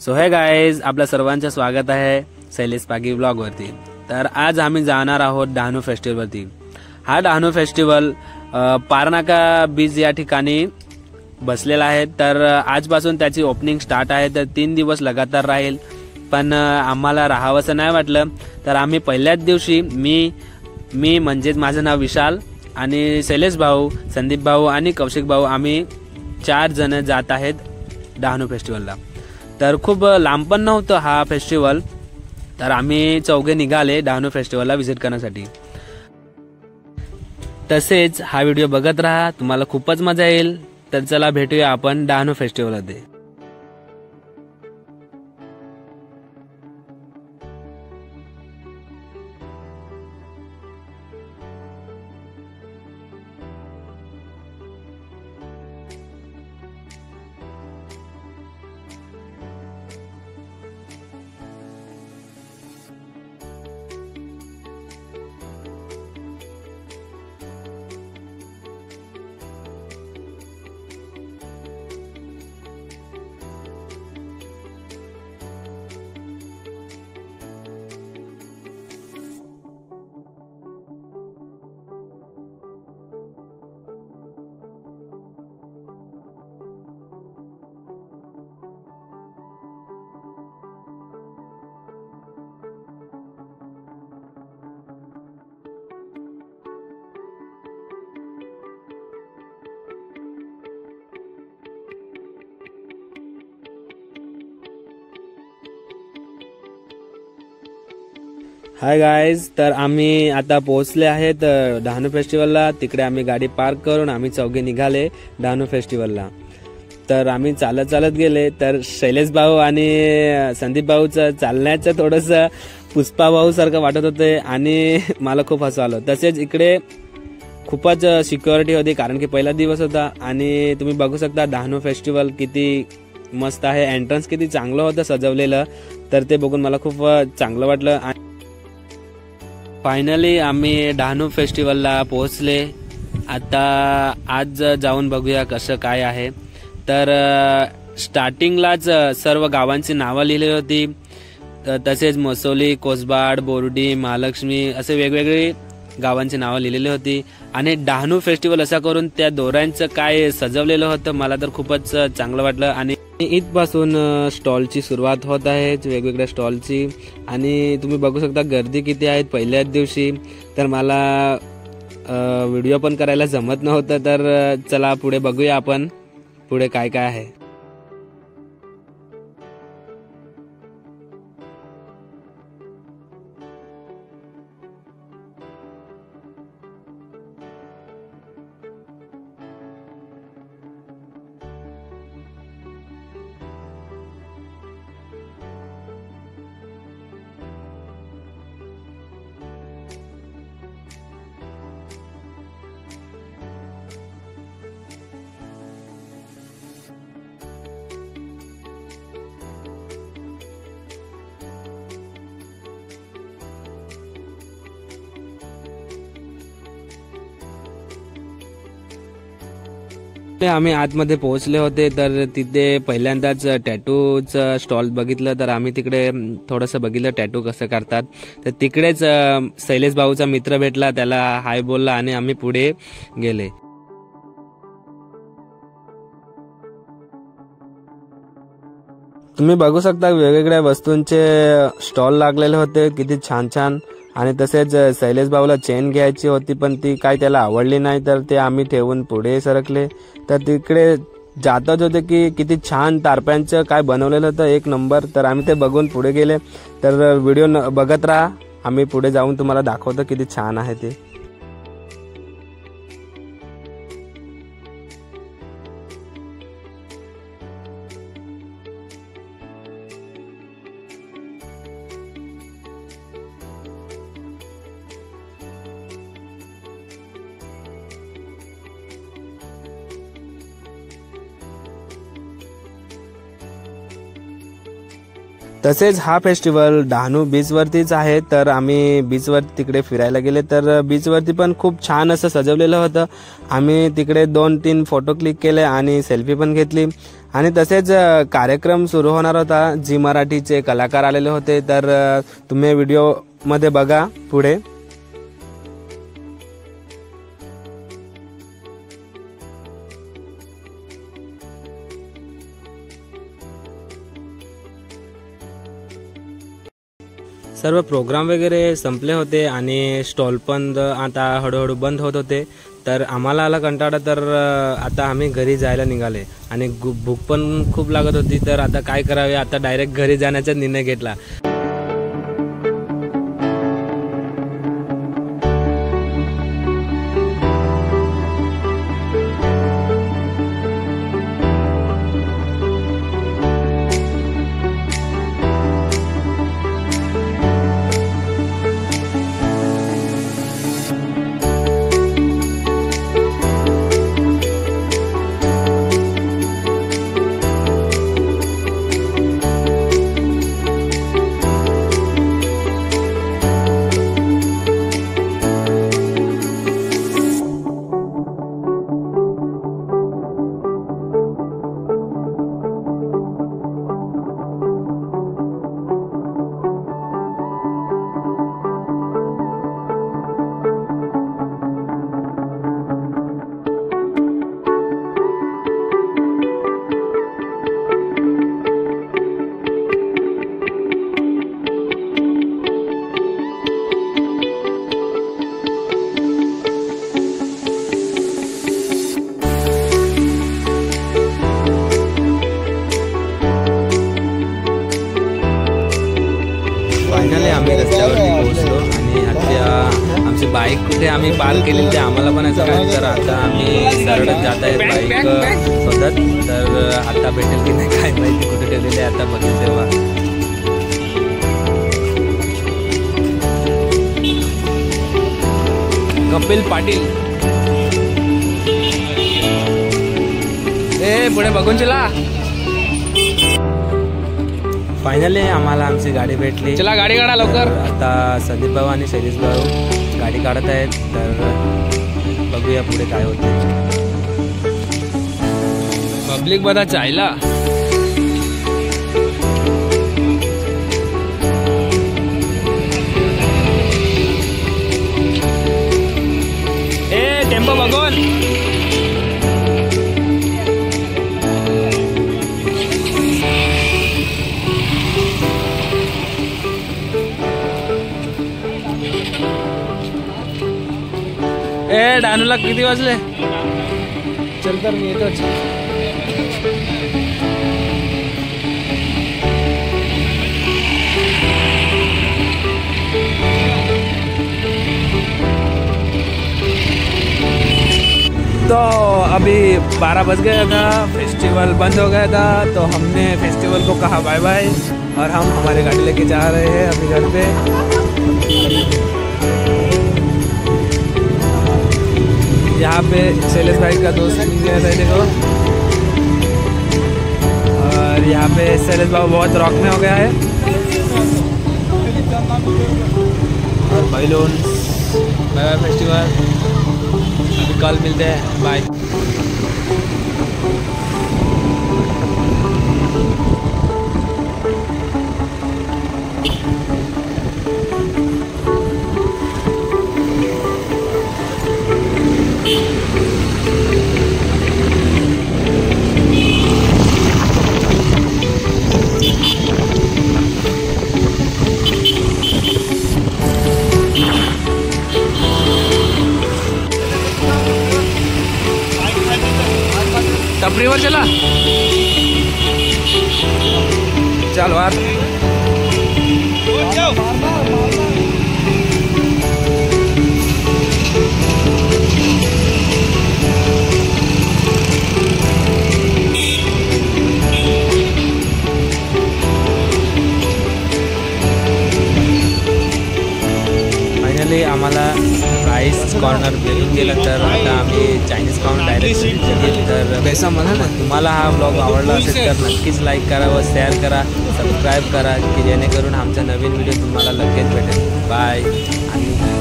So hey guys, आपल्या सर्वांचं स्वागत आहे शैलेश पागी ब्लॉग वरती। तर आज आम्ही जाणार आहोत डहाणू फेस्टिवल वरती। हा डहाणू फेस्टिवल पारनाका बीच या ठिकाणी बसलेला आहे। तर आजपासून त्याची ओपनिंग स्टार्ट आहे। तर 3 दिवस लगातार राहील, पण आम्हाला राहावंसं नाही वाटलं। तर आम्ही पहिल्याच दिवशी मी म्हणजेच माझं नाव विशाल आणि शैलेश भाऊ, संदीप भाऊ आणि कौशिक भाऊ आम्ही 4 जण जात आहेत डहाणू फेस्टिवलला। तर खूप लांब पण नव्हतं हा फेस्टिवल। तर आम्ही चौघे निघाले डहाणू फेस्टिवलला व्हिजिट करण्यासाठी। तसेच हा व्हिडिओ बघत राहा, तुम्हाला खूपच मजा येईल। तर चला भेटूया आपण डहाणू फेस्टिवलमध्ये। हाय गाइज, तर आम्ही आता पोहोचले आहेत डहाणू फेस्टिवलला। तिकडे आम्ही गाडी पार्क करून आम्ही चौघे निघाले डहाणू फेस्टिवलला। तर आम्ही चालत गेले। तर शैलेश भाऊ आणि संदीप भाऊचं चालण्याचं थोडंसं पुष्पा भाऊ सारखं वाटत होते आणि मला खूप हसू आलं। तसेच इकडे खूपच सिक्युरिटी होती, कारण की पहिला दिवस होता। आणि तुम्ही बघू शकता डहाणू फेस्टिवल किती मस्त आहे, एंट्रन्स किती चांगलं होतं सजवलेलं। तर ते बघून मला खूप चांगलं वाटलं। फायनली आम्ही डहाणू फेस्टिवलला पोहोचले। आता आज जाऊन बघूया कसं काय आहे। तर स्टार्टिंगलाच सर्व गावांची नावं लिहिली होती। तसेच मसोली, कोसबाड, बोर्डी, महालक्ष्मी असे वेगवेगळे गावांची नावं लिहिलेली होती। आणि डहाणू फेस्टिवल असं करून त्या दोऱ्यांचं काय सजवलेलं होतं, मला तर खूपच चांगलं वाटलं। आणि इथपासून स्टॉलची सुरुवात होत आहे, वेगवेगळ्या स्टॉलची। आणि तुम्ही बघू शकता गर्दी किती आहे पहिल्याच दिवशी। तर मला व्हिडिओ पण करायला जमत नव्हतं। तर चला पुढे बघूया आपण पुढे काय काय आहे। आम्ही आतमध्ये पोहोचले होते। तर तिथे पहिल्यांदाच टॅटूचं स्टॉल बघितलं। तर आम्ही तिकडे थोडंसं बघितलं टॅटू कसं करतात। तर तिकडेच शैलेश भाऊचा मित्र भेटला, त्याला हाय बोलला आणि आम्ही पुढे गेले। तुम्ही बघू शकता वेगवेगळ्या वस्तूंचे स्टॉल लागलेले होते, किती छान छान। आणि तसेच शैलेश भाऊला चेन घ्यायची होती, पण ती काय त्याला आवडली नाही। तर ते आम्ही ठेवून पुढे सरकले। तर तिकडे जातच होते की किती छान तारप्यांचं काय बनवलेलं होतं, एक नंबर। तर आम्ही ते बघून पुढे गेले। तर व्हिडिओ बघत राहा, आम्ही पुढे जाऊन तुम्हाला दाखवतो किती छान आहे ते। तसेच हा फेस्टिवल डहाणू बीच वरतीच आहे। तर आम्ही बीच वर तिकडे फिरायला गेले। तर बीच वरती पण खूप छान असं सजवलेलं होतं। आम्ही तिकडे 2-3 फोटो क्लिक केले आणि सेल्फी पण घेतली। आणि तसेच कार्यक्रम सुरू होणार होता, झी मराठीचे कलाकार आलेले होते, तर तुम्ही व्हिडिओमध्ये बघा पुढे। सर्व प्रोग्राम वगैरे संपले होते आणि स्टॉल पण आता हळूहळू बंद होत होते, तर आम्हाला आला कंटाळा, तर आता आम्ही घरी जायला निघाले आणि भूक पण खूप लागत होती, तर आता काय करावे, आता डायरेक्ट घरी जाण्याचा निर्णय घेतला। फायनली आम्ही रस्त्यावरती पोहोचलो आणि आता आमची बाईक कुठे आम्ही पार्क केलेली ते आम्हाला पण असं काय, तर आता आम्ही सरळ जात आहेत बाईक शोधत, तर आता भेटेल की नाही काय माहिती कुठे ठेवलेली आहे, आता बघेल तेव्हा। कपिल पाटील, ए पुढे बघून चला। फायनली आम्हाला आमची गाडी भेटली, चला गाडी काढा लवकर। आता संदीप भाऊ आणि शैलेश भाऊ गाडी काढत आहेत, तर बघूया पुढे काय होते। पब्लिक बघा चायला, ए टेम्पो बघून। ए डानूला किती वाजले? चल तर मी येतोच। तो अभी 12 बज गया था, फेस्टिवल बंद हो गया था, तो हमने फेस्टिवल को कहा बाय बाय और हम हमारी गाड़ी लेके जा रहे हैं अपने घर पे। यहाँ पे शैलेश भाई का दोस्त मिल गया था देखो, और यहाँ पे शैलेश बाबू बहुत रॉक में हो गया है, और बैलून। बाय बाय फेस्टिवल, अभी कल मिलते हैं, बाय। टपरीवर चला, चल वार। फायनली आम्हाला राईस कॉर्नर भेटून गेलं, तर आता आम्ही चायनीज खाऊन डायरेक्ट। तर पैसा म्हणा ना, तुम्हाला हा ब्लॉग आवडला असेल तर नक्कीच लाईक करा व शेअर करा, सबस्क्राईब करा, की जेणेकरून आमचा नवीन व्हिडिओ तुम्हाला लगेच भेटेल। बाय आणि